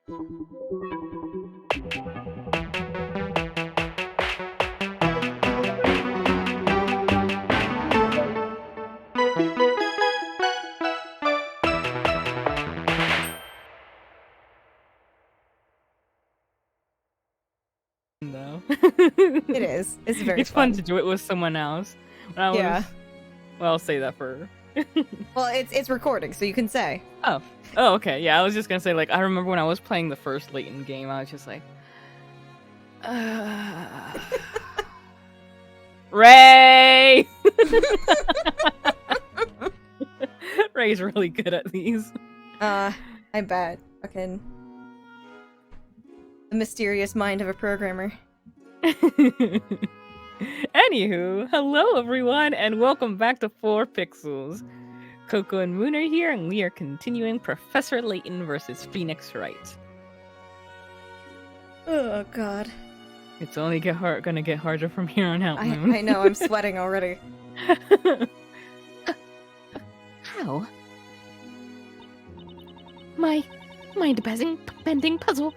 No. It is. It's very It's fun to do it with someone else. When I was, Yeah. Well, I'll say that for. Well, it's recording, so you can say. Oh, okay. Yeah, I was just gonna say, like, I remember when I was playing the first Layton game, I was just like, Ray. Ray's really good at these. I bet. Fucking the mysterious mind of a programmer. Anywho, hello everyone, and welcome back to 4 Pixels. Coco and Moon are here, and we are continuing Professor Layton versus Phoenix Wright. Oh god. It's only gonna get harder from here on out, Moon. I know, I'm sweating already. How? My mind-bending puzzle.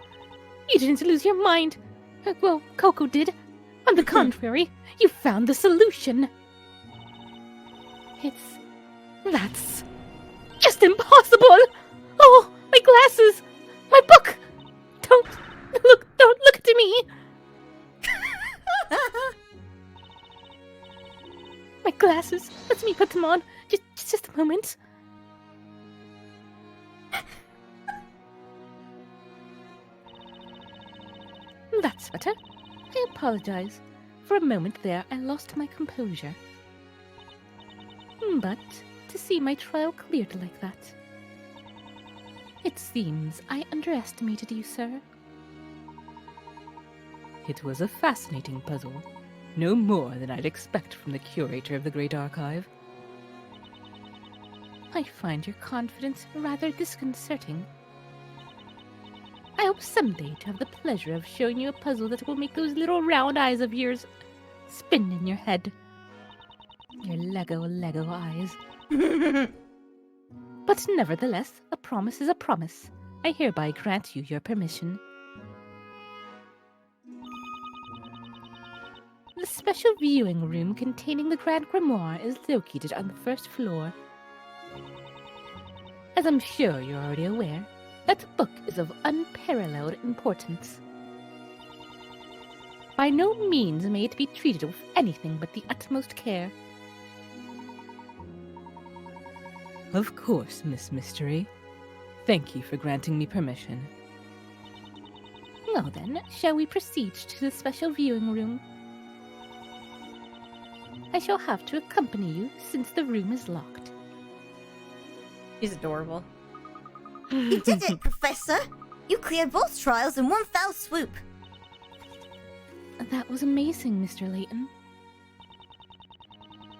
You didn't lose your mind. Well, Coco did. On the contrary, you found the solution. That's just impossible. Oh, my glasses, my book. Don't look at me. My glasses. Let me put them on. Just a moment. That's better. I apologize. For a moment there, I lost my composure. But to see my trial cleared like that. It seems I underestimated you, sir. It was a fascinating puzzle. No more than I'd expect from the curator of the Great Archive. I find your confidence rather disconcerting. I hope someday to have the pleasure of showing you a puzzle that will make those little round eyes of yours spin in your head. Your Lego eyes. But nevertheless, a promise is a promise. I hereby grant you your permission. The special viewing room containing the Grand Grimoire is located on the first floor. As I'm sure you're already aware, that book is of unparalleled importance. By no means may it be treated with anything but the utmost care. Of course, Miss Mystery. Thank you for granting me permission. Well then, shall we proceed to the special viewing room? I shall have to accompany you since the room is locked. He's adorable. You did it, Professor! You cleared both trials in one fell swoop. That was amazing, Mr. Layton.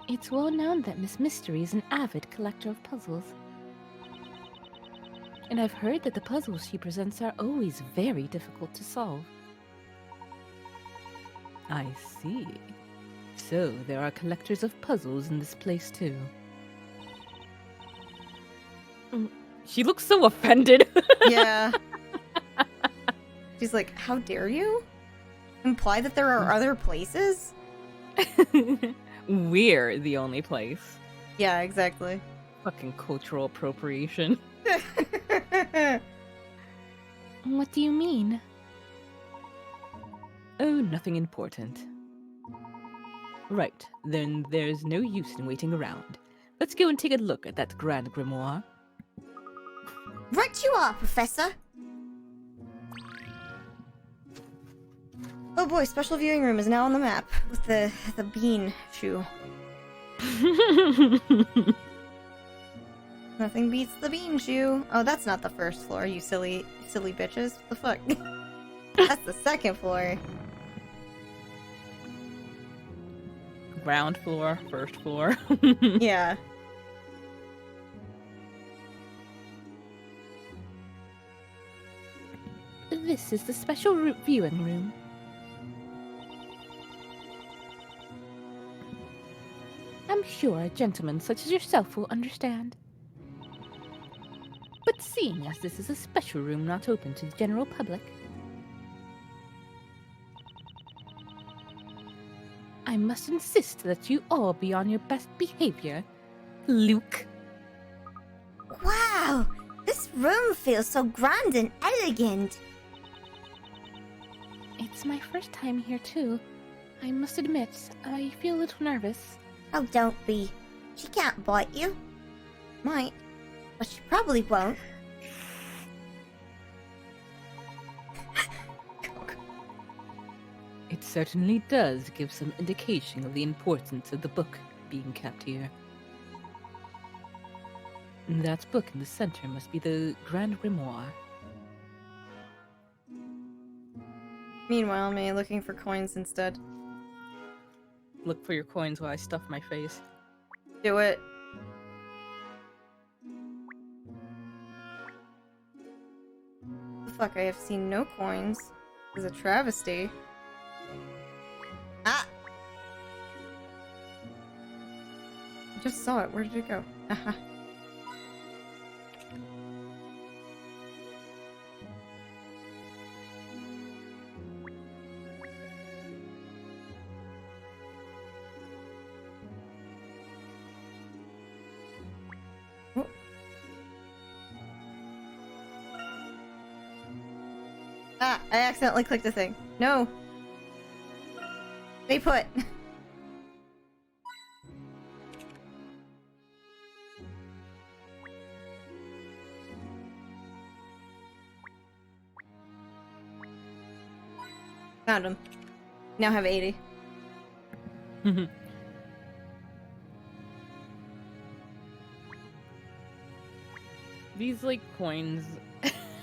It's well known that Miss Mystery is an avid collector of puzzles. And I've heard that the puzzles she presents are always very difficult to solve. I see. So, there are collectors of puzzles in this place too. She looks so offended. Yeah. She's like, how dare you? Imply that there are other places? We're the only place. Yeah, exactly. Fucking cultural appropriation. What do you mean? Oh, nothing important. Right, then there's no use in waiting around. Let's go and take a look at that Grand Grimoire. Right you are, Professor! Oh boy, special viewing room is now on the map with the bean shoe. Nothing beats the bean shoe. Oh, that's not the first floor, you silly bitches. What the fuck? That's the second floor. Ground floor, first floor. Yeah. This is the special viewing room. I'm sure a gentleman such as yourself will understand. But seeing as this is a special room not open to the general public. I must insist that you all be on your best behavior. Luke. Wow! This room feels so grand and elegant. It's my first time here too. I must admit, I feel a little nervous. Oh, don't be. She can't bite you. Might, but she probably won't. It certainly does give some indication of the importance of the book being kept here. That book in the center must be the Grand Grimoire. Meanwhile, me looking for coins instead. Look for your coins while I stuff my face. Do it. Fuck, I have seen no coins. This is a travesty. Ah! I just saw it. Where did it go? Haha. Ah, I accidentally clicked the thing. No. Stay put. Found him. Now have 80. These like coins,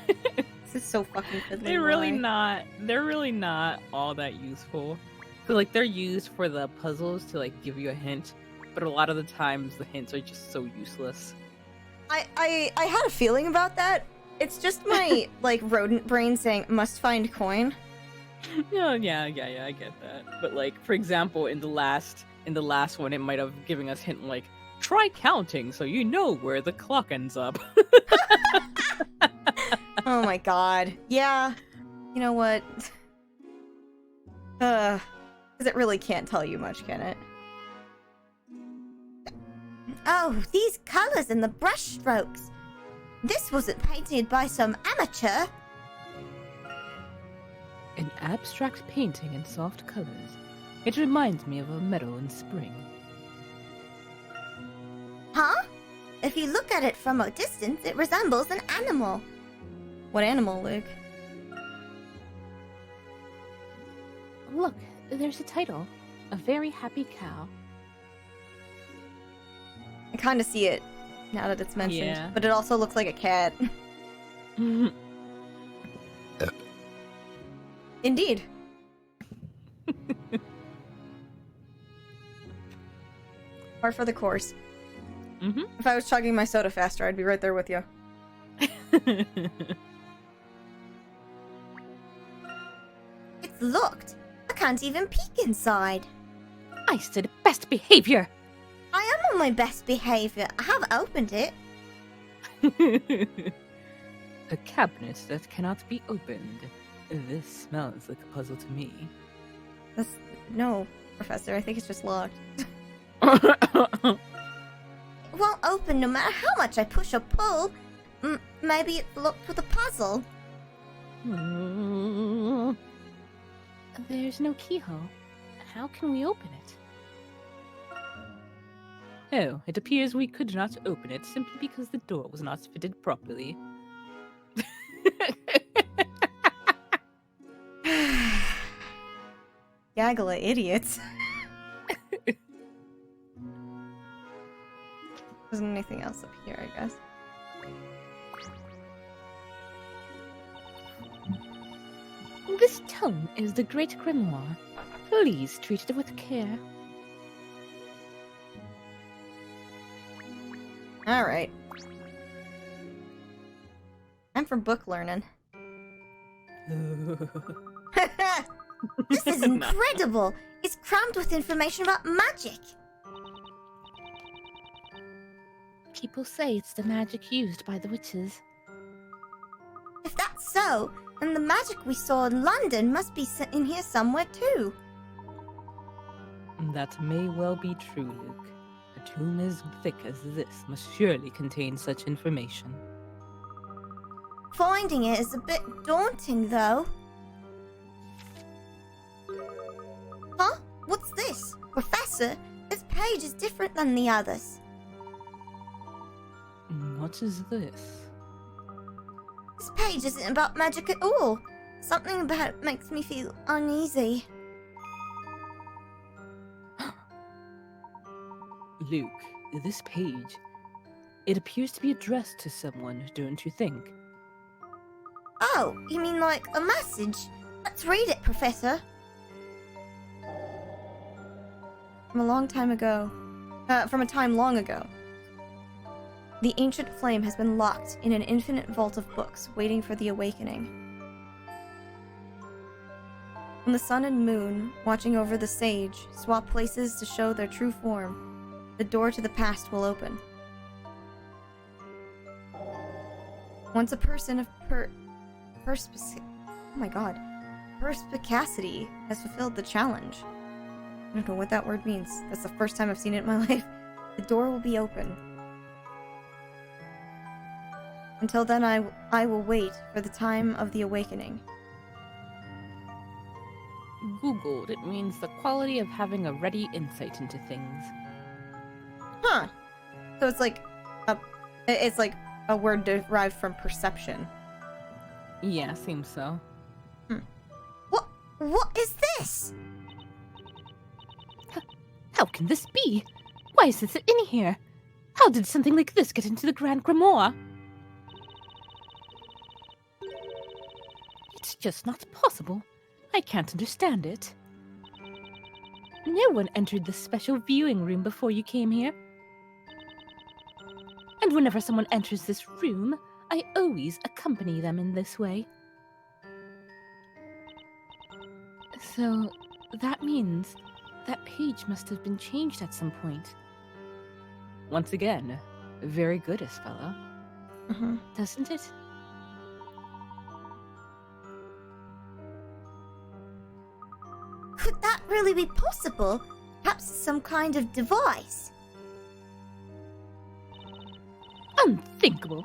This is so fucking fiddly. they're really not all that useful. So, like, they're used for the puzzles to like give you a hint, but a lot of the times the hints are just so useless. I had a feeling about that. It's just my like rodent brain saying must find coin. Yeah, I get that. But like, for example, in the last one, it might have given us hint like try counting so you know where the clock ends up. Oh my god. Yeah. You know what? Because it really can't tell you much, can it? Oh, these colors and the brush strokes. This wasn't painted by some amateur. An abstract painting in soft colors. It reminds me of a meadow in spring. Huh? If you look at it from a distance, it resembles an animal. What animal, Luke? Look, there's a title. A Very Happy Cow. I kind of see it now that it's mentioned, Yeah. but it also looks like a cat. Indeed. Par for the course. Mhm. If I was chugging my soda faster, I'd be right there with you. It's locked. I can't even peek inside. I said best behavior! I am on my best behavior. I have opened it. A cabinet that cannot be opened. This smells like a puzzle to me. No, Professor. I think it's just locked. It won't open no matter how much I push or pull. Maybe it's locked with a puzzle. There's no keyhole. How can we open it? Oh, it appears we could not open it simply because the door was not fitted properly. Gaggle of idiots. Wasn't anything else up here, I guess. This tome is the Great Grimoire. Please treat it with care. Alright. I'm for book learning. This is incredible. It's crammed with information about magic. People say it's the magic used by the witches. If that's so, then the magic we saw in London must be in here somewhere too. That may well be true, Luke. A tomb as thick as this must surely contain such information. Finding it is a bit daunting, though. Huh? What's this? Professor, this page is different than the others. What is this? This page isn't about magic at all. Something about it makes me feel uneasy. Luke, this page, it appears to be addressed to someone, don't you think? Oh, you mean like a message? Let's read it, Professor. From a long time ago. From a time long ago. The ancient flame has been locked in an infinite vault of books, waiting for the awakening. When the sun and moon, watching over the sage, swap places to show their true form, the door to the past will open. Once a person of perspicacity has fulfilled the challenge. I don't know what that word means. That's the first time I've seen it in my life. The door will be open. Until then, I will wait for the time of the awakening. Googled, it means the quality of having a ready insight into things. Huh. So it's like a word derived from perception. Yeah, seems so. What is this? How can this be? Why is this in here? How did something like this get into the Grand Grimoire? It's just not possible. I can't understand it. No one entered this special viewing room before you came here. And whenever someone enters this room, I always accompany them in this way. So, that means that page must have been changed at some point. Once again, very good, Isabella. Doesn't it? Could that really be possible? Perhaps some kind of device? Unthinkable.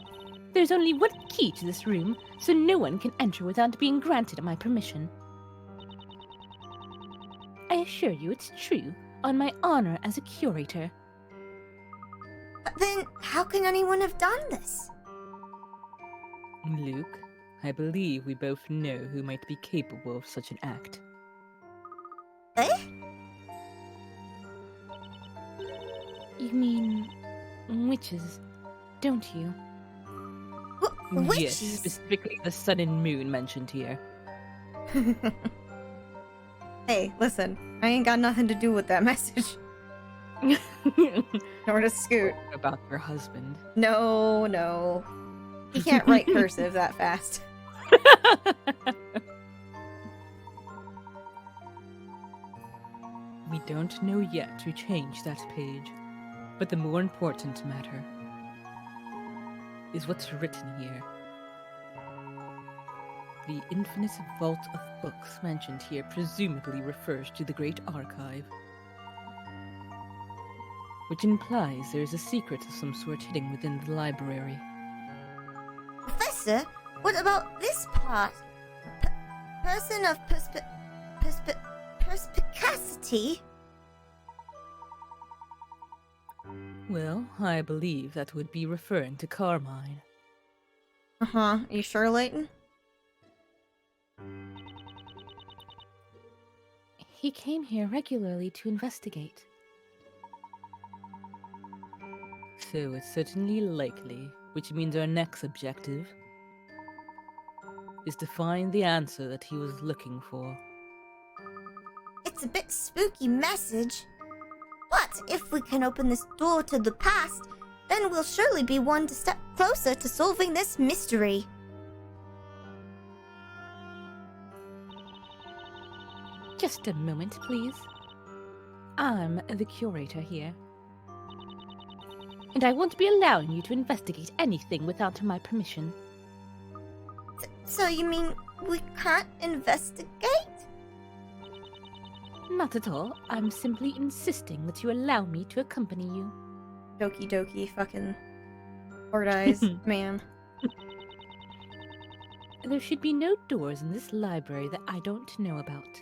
There's only one key to this room, so no one can enter without being granted my permission. I assure you it's true, on my honor as a curator. But then, how can anyone have done this? Luke, I believe we both know who might be capable of such an act. Eh? You mean witches, don't you? Witches? Yes, specifically the sun and moon mentioned here. Hey, listen, I ain't got nothing to do with that message. Nor to Scoot. About your husband. No. He can't write cursive that fast. We don't know yet who changed that page, but the more important matter is what's written here. The infinite vault of books mentioned here presumably refers to the Great Archive, which implies there is a secret of some sort hidden within the library. Professor, what about this part? Person of perspicacity? Well, I believe that would be referring to Carmine. Are you sure, Layton? He came here regularly to investigate. So it's certainly likely, which means our next objective is to find the answer that he was looking for. It's a bit spooky message. But if we can open this door to the past, then we'll surely be one step closer to solving this mystery. Just a moment, please. I'm the curator here. And I won't be allowing you to investigate anything without my permission. So you mean we can't investigate? Not at all. I'm simply insisting that you allow me to accompany you. Doki doki, fucking hard eyes, man. There should be no doors in this library that I don't know about.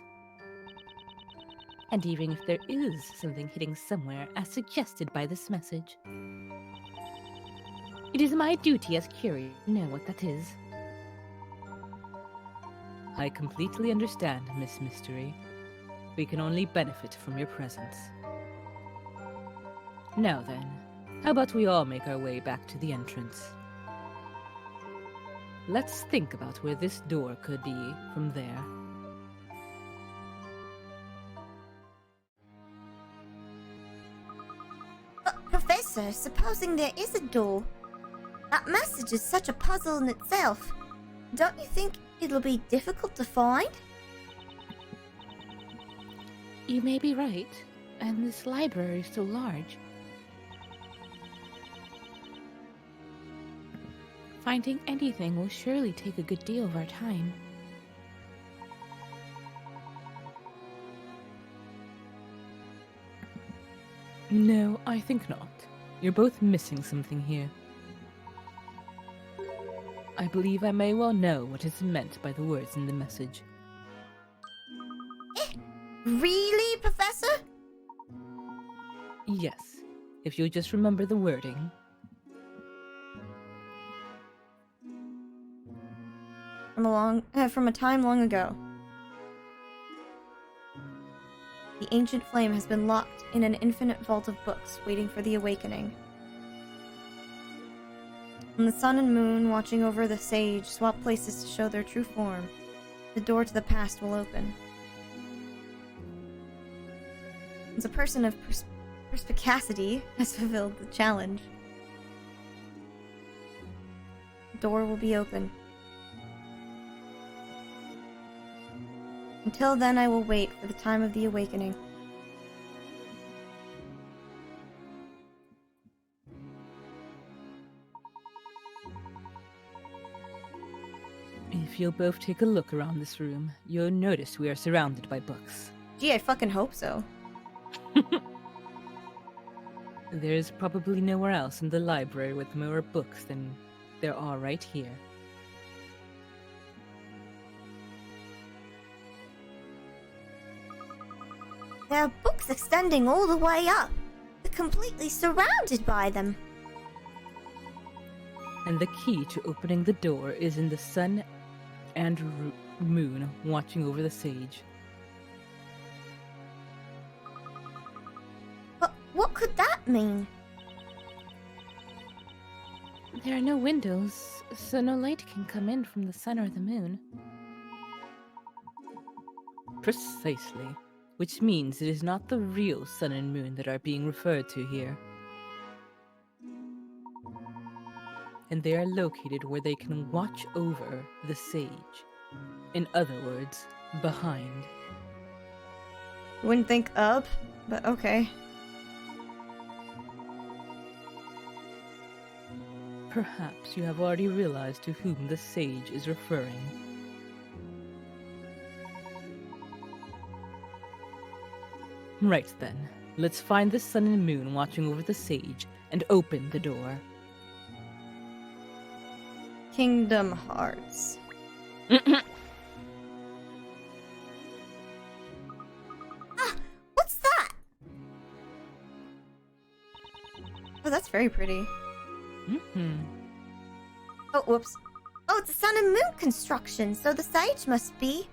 And even if there is something hidden somewhere, as suggested by this message, it is my duty as curator to know what that is. I completely understand, Miss Mystery. We can only benefit from your presence. Now then, how about we all make our way back to the entrance? Let's think about where this door could be from there. Professor, supposing there is a door, that message is such a puzzle in itself. Don't you think it'll be difficult to find? You may be right, and this library is so large. Finding anything will surely take a good deal of our time. No, I think not. You're both missing something here. I believe I may well know what is meant by the words in the message. Really, Professor? Yes, if you'll just remember the wording. From a time long ago. The ancient flame has been locked in an infinite vault of books, waiting for the awakening. When the sun and moon, watching over the sage, swap places to show their true form, the door to the past will open. Once a person of perspicacity has fulfilled the challenge, the door will be open. Until then, I will wait for the time of the awakening. If you'll both take a look around this room, you'll notice we are surrounded by books. Gee, I fucking hope so. There's probably nowhere else in the library with more books than there are right here. There are books extending all the way up. We're completely surrounded by them. And the key to opening the door is in the sun and moon watching over the sage. But what could that mean? There are no windows, so no light can come in from the sun or the moon. Precisely. Which means it is not the real sun and moon that are being referred to here. And they are located where they can watch over the sage. In other words, behind. Wouldn't think up, but okay. Perhaps you have already realized to whom the sage is referring. Right then, let's find the sun and moon watching over the sage and open the door. Kingdom Hearts. What's that? Oh, that's very pretty. Oh, whoops. Oh, it's a sun and moon construction, so the sage must be...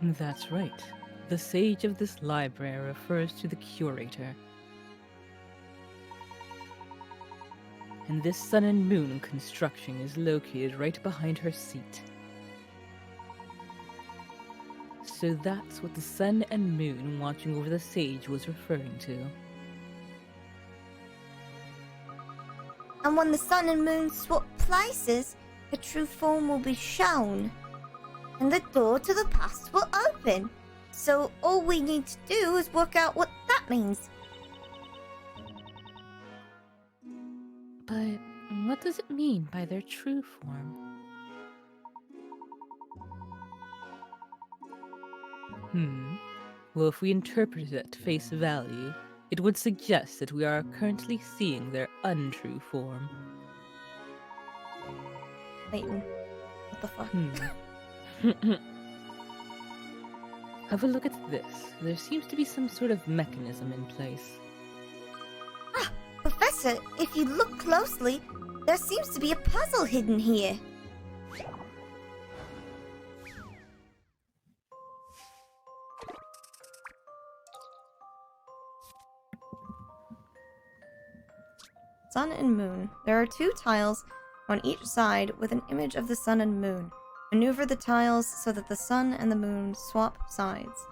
That's right. The sage of this library refers to the curator. And this sun and moon construction is located right behind her seat. So that's what the sun and moon watching over the sage was referring to. And when the sun and moon swap places, the true form will be shown. And the door to the past will open. So all we need to do is work out what that means. But what does it mean by their true form? Well, if we interpret it at face value, it would suggest that we are currently seeing their untrue form. Layton, what the fuck? Have a look at this. There seems to be some sort of mechanism in place. Ah, Professor, if you look closely, there seems to be a puzzle hidden here. Sun and moon. There are 2 tiles on each side with an image of the sun and moon. Maneuver the tiles so that the sun and the moon swap sides.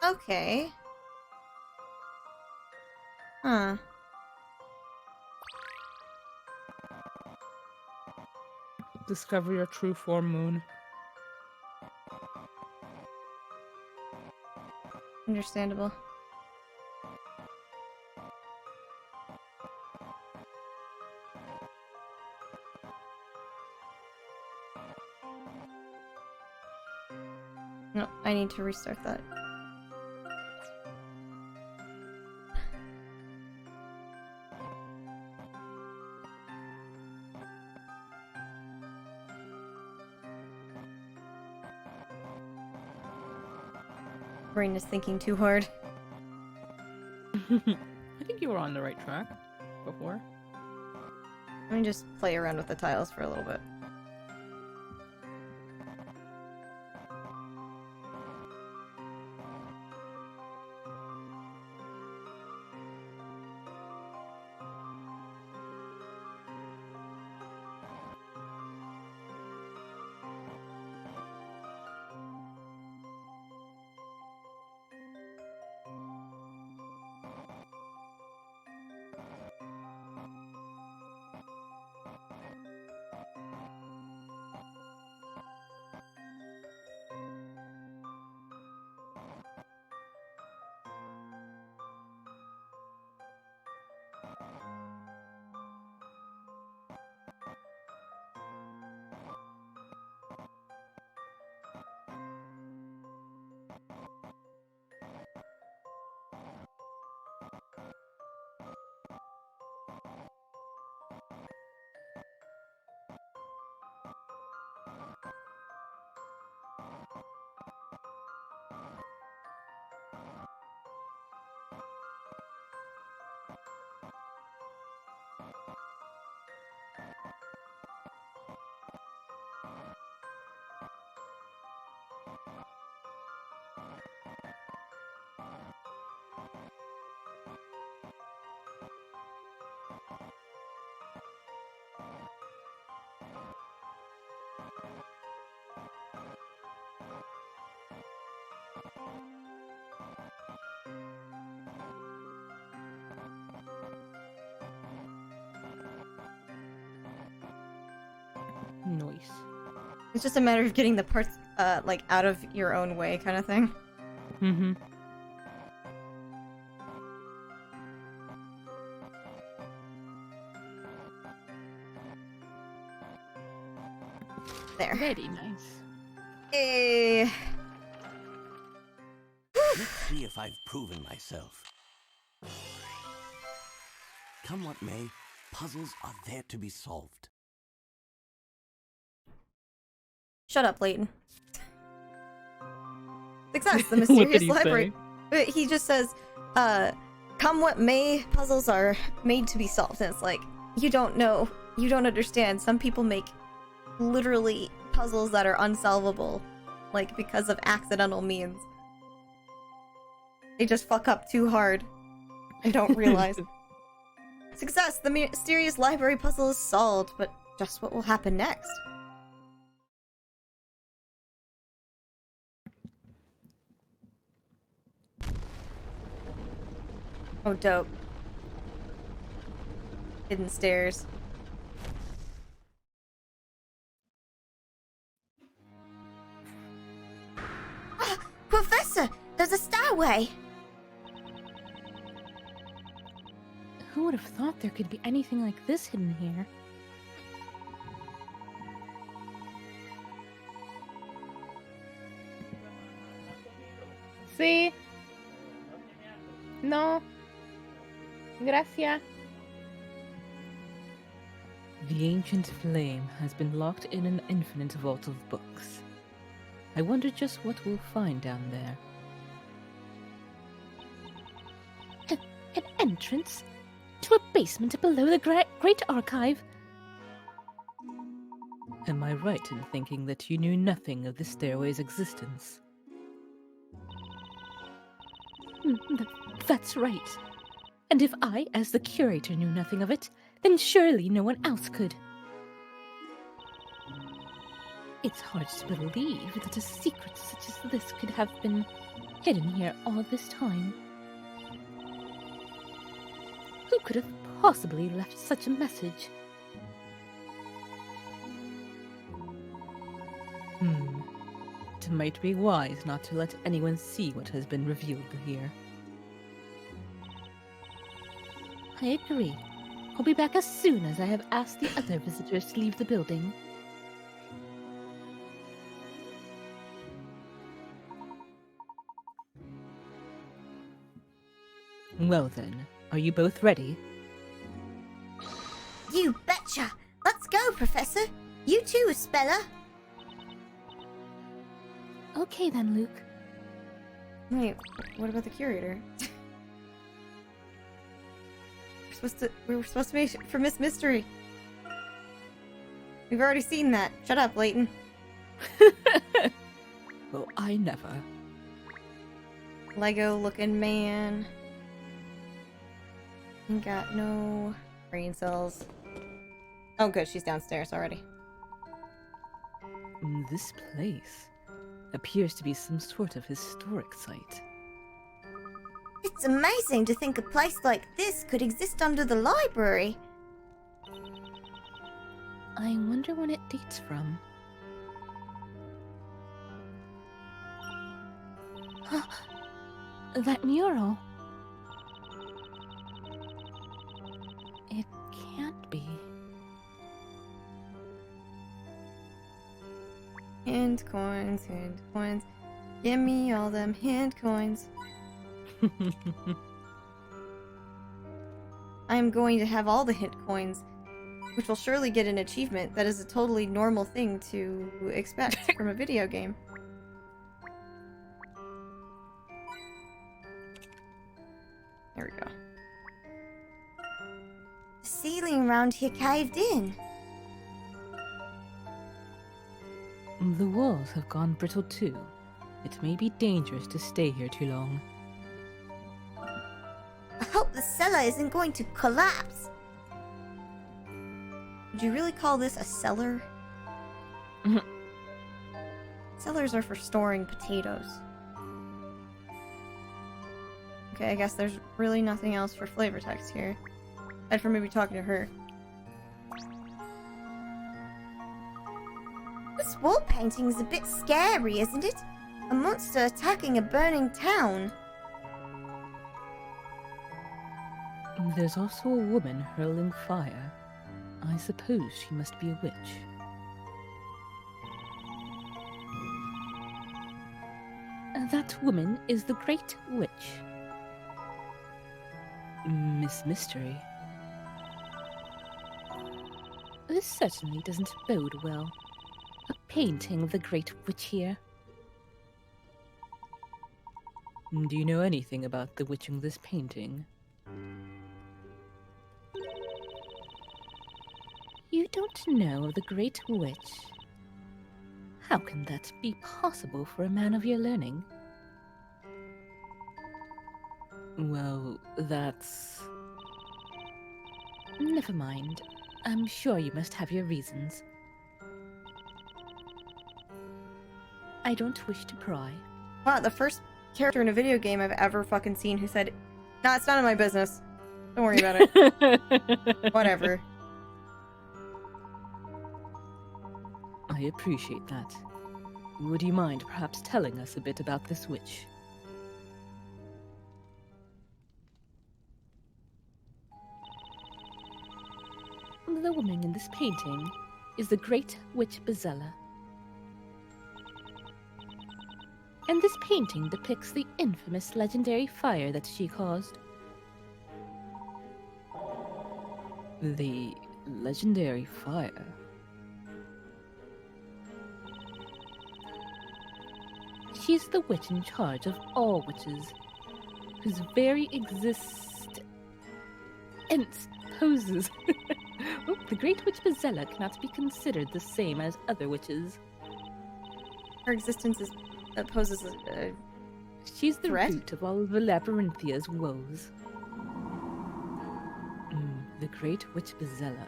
Okay. Huh. Discover your true form, Moon. Understandable. No, I need to restart that. Brain is thinking too hard. I think you were on the right track before. Let me just play around with the tiles for a little bit. Nice. It's just a matter of getting the parts, like, out of your own way kind of thing. Mm-hmm. There. Very nice. Eh. Let's see if I've proven myself. Come what may, puzzles are there to be solved. Shut up, Layton. Success, the What did mysterious he library. But he just says, come what may, puzzles are made to be solved. And it's like, you don't know. You don't understand. Some people make literally puzzles that are unsolvable, like, because of accidental means. They just fuck up too hard and don't realize. Success, the mysterious library puzzle is solved, but just what will happen next? Oh, dope. Hidden stairs. Ah, Professor, there's a stairway. Who would have thought there could be anything like this hidden here? See? No. Gracias. The ancient flame has been locked in an infinite vault of books. I wonder just what we'll find down there. An entrance? To a basement below the Great Archive? Am I right in thinking that you knew nothing of the stairway's existence? That's right. And if I, as the curator, knew nothing of it, then surely no one else could. It's hard to believe that a secret such as this could have been hidden here all this time. Who could have possibly left such a message? It might be wise not to let anyone see what has been revealed here. I agree. I'll be back as soon as I have asked the other visitors to leave the building. Well then, are you both ready? You betcha! Let's go, Professor! You too, Speller! Okay then, Luke. Wait, what about the curator? We were supposed to be for Miss Mystery. We've already seen that. Shut up, Layton. Well, I never. Lego looking man. Ain't got no brain cells. Oh good, she's downstairs already. This place appears to be some sort of historic site. It's amazing to think a place like this could exist under the library. I wonder when it dates from. That mural. It can't be. Hand coins, hand coins. Give me all them hand coins. I am going to have all the hint coins, which will surely get an achievement. That is a totally normal thing to expect from a video game. There we go. The ceiling around here caved in. The walls have gone brittle too. It may be dangerous to stay here too long. I hope the cellar isn't going to collapse. Would you really call this a cellar? Cellars are for storing potatoes. Okay, I guess there's really nothing else for flavor text here. Aside from maybe talking to her. This wall painting is a bit scary, isn't it? A monster attacking a burning town. There's also a woman hurling fire. I suppose she must be a witch. That woman is the Great Witch. Miss Mystery. This certainly doesn't bode well. A painting of the Great Witch here. Do you know anything about the witching this painting? You don't know of the Great Witch? How can that be possible for a man of your learning? Well, that's... Never mind. I'm sure you must have your reasons. I don't wish to pry. Wow, the first character in a video game I've ever fucking seen who said, "Nah, it's none of my business. Don't worry about it." Whatever. I appreciate that. Would you mind perhaps telling us a bit about this witch? The woman in this painting is the Great Witch Bezella. And this painting depicts the infamous legendary fire that she caused. The legendary fire. She's the witch in charge of all witches, whose very existence poses. The Great Witch Bezella cannot be considered the same as other witches. Her existence poses a She's the threat? root of all of the Labyrinthia's woes. The Great Witch Bezella.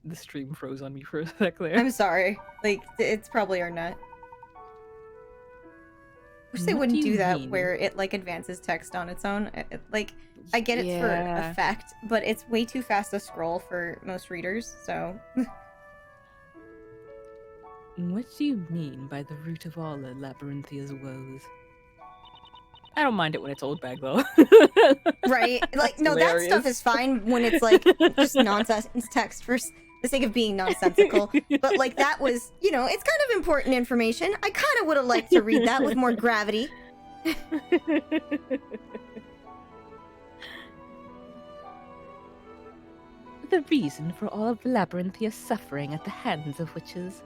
The stream froze on me for a sec there. I'm sorry. Like, it's probably our net. Wish they What wouldn't do you do that mean? where it, like, advances text on its own. I get it's for Yeah. effect, but it's way too fast to scroll for most readers, so... What do you mean by the root of all the Labyrinthia's woes? I don't mind it when it's old bag though. Right? Like, no, that hilarious. stuff is fine when it's, like, just nonsense text for the sake of being nonsensical. But, like, that was, it's kind of important information. I kind of would have liked to read that with more gravity. The reason for all of Labyrinthia's suffering at the hands of witches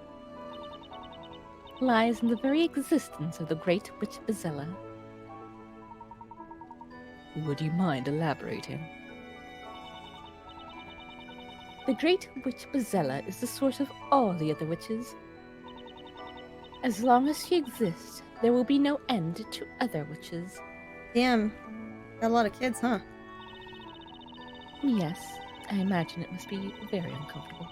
lies in the very existence of the Great Witch Bezella. Would you mind elaborating? The Great Witch Bezella is the source of all the other witches. As long as she exists, there will be no end to other witches. Damn. Got a lot of kids, huh? Yes, I imagine it must be very uncomfortable.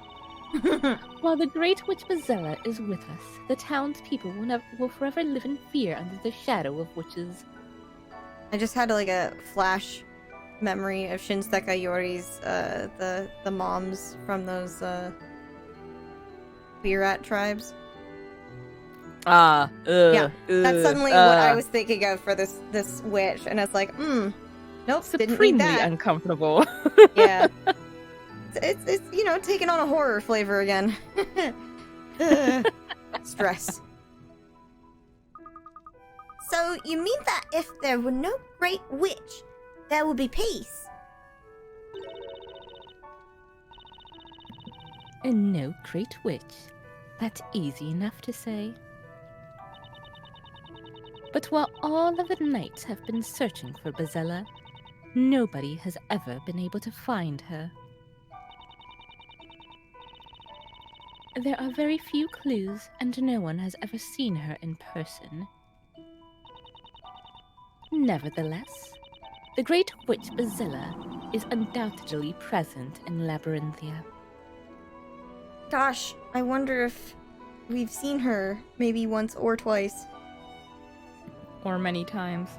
While the Great Witch Bezella is with us, the townspeople will forever live in fear under the shadow of witches. I just had like a flash memory of Shinseka Yori's the moms from those Birat tribes. That's That's suddenly what I was thinking of for this witch, and it's like, nope, didn't need supremely that. uncomfortable. Yeah, it's taking on a horror flavor again. Ugh. Stress. So you mean that if there were no great witch, there would be peace? And no great witch. That's easy enough to say. But while all of the knights have been searching for Bezella, nobody has ever been able to find her. There are very few clues, and no one has ever seen her in person. Nevertheless, the Great Witch Bezella is undoubtedly present in Labyrinthia. Gosh, I wonder if we've seen her maybe once or twice. Or many times.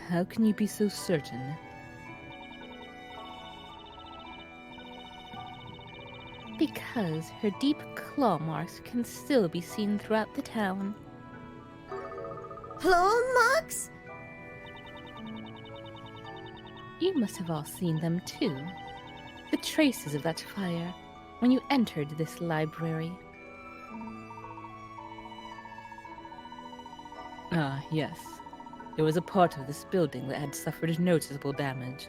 How can you be so certain? Because her deep claw marks can still be seen throughout the town. Claw marks? You must have all seen them too. The traces of that fire when you entered this library. Ah, yes. There was a part of this building that had suffered noticeable damage.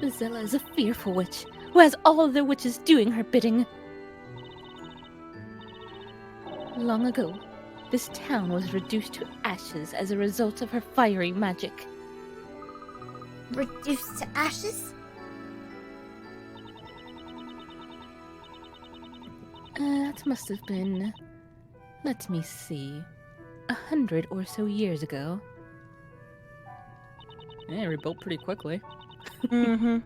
Bezella is a fearful witch who has all other witches doing her bidding. Long ago, this town was reduced to ashes as a result of her fiery magic. Reduced to ashes? That must have been, let me see, 100 or so years ago. Yeah, rebuilt pretty quickly. Mm-hmm.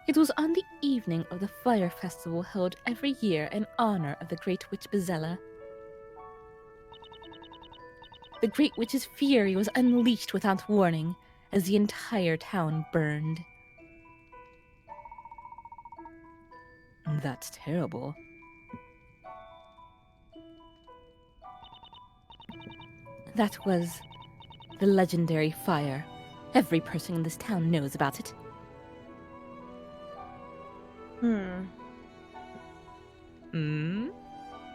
It was on the evening of the fire festival held every year in honor of the Great Witch Bezella. The Great Witch's fury was unleashed without warning as the entire town burned. That's terrible. That was the legendary fire. Every person in this town knows about it. Hmm. Hmm?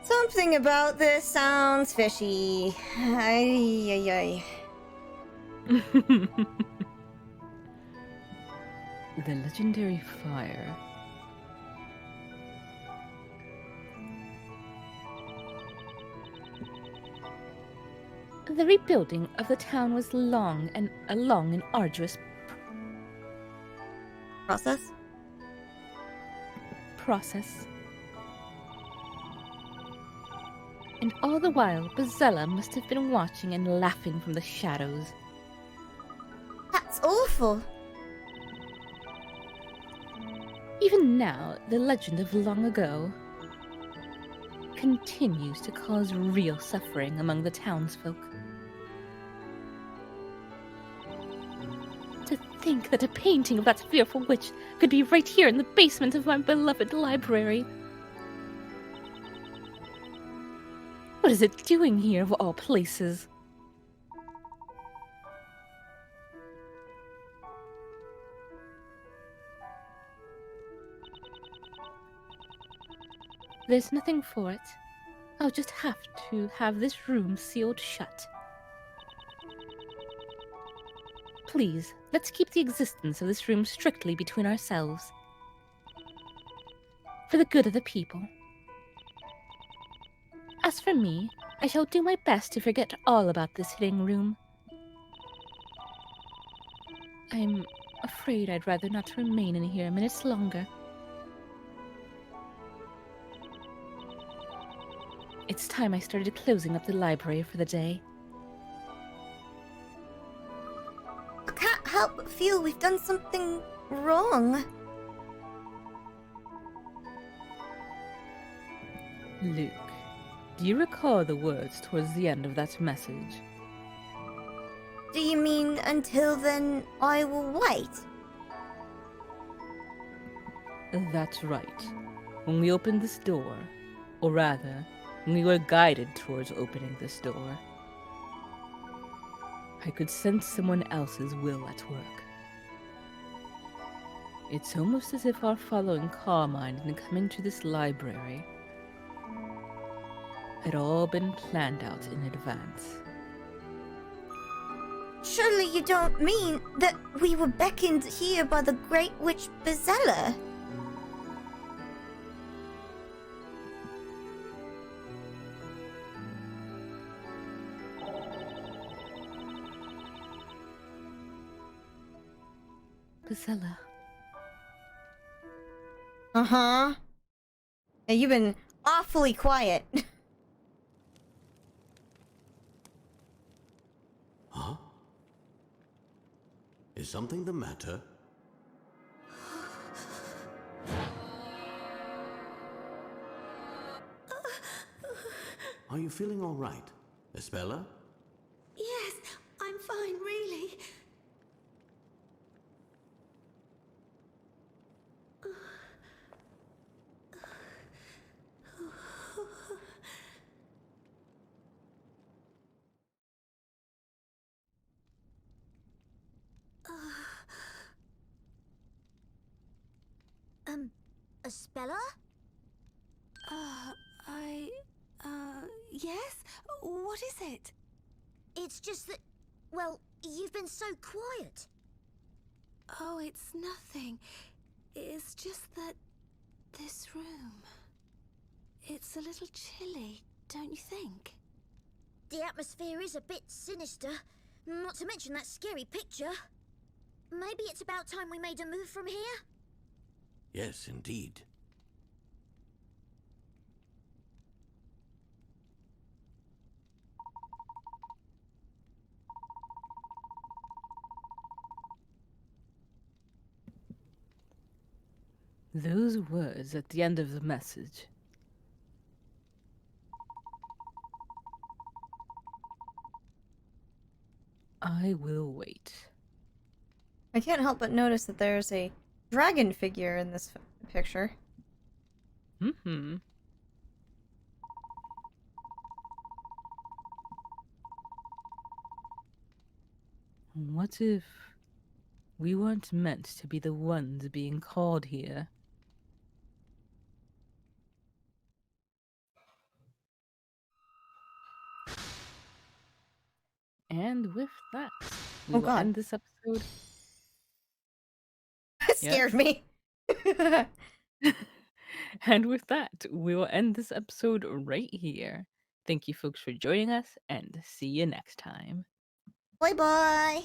Something about this sounds fishy. Ay, ay, ay. The legendary fire. The rebuilding of the town was a long and arduous Process? process. And all the while, Bazella must have been watching and laughing from the shadows. That's awful. Even now, the legend of long ago continues to cause real suffering among the townsfolk. To think that a painting of that fearful witch could be right here in the basement of my beloved library. What is it doing here of all places? There's nothing for it. I'll just have to have this room sealed shut. Please, let's keep the existence of this room strictly between ourselves. For the good of the people. As for me, I shall do my best to forget all about this hidden room. I'm afraid I'd rather not remain in here minutes longer. It's time I started closing up the library for the day. I can't help but feel we've done something wrong. Luke, do you recall the words towards the end of that message? Do you mean until then I will wait? That's right. When we opened this door, or rather, when we were guided towards opening this door, I could sense someone else's will at work. It's almost as if our following Carmine and coming to this library had all been planned out in advance. Surely you don't mean that we were beckoned here by the great witch Bazella? Bazella. Uh-huh. Yeah, you've been awfully quiet. Huh? Is something the matter? Are you feeling all right, Espella? Yes, I'm fine, really. Espella? Yes? What is it? It's just that, well, you've been so quiet. Oh, it's nothing. It's just that this room... It's a little chilly, don't you think? The atmosphere is a bit sinister, not to mention that scary picture. Maybe it's about time we made a move from here? Yes, indeed. Those words at the end of the message. I will wait. I can't help but notice that there's a dragon figure in this picture. Mm-hmm. What if we weren't meant to be the ones being called here? And with that, we Oh will god. end this episode. It scared me. And with that, we will end this episode right here. Thank you, folks, for joining us, and see you next time. Bye bye.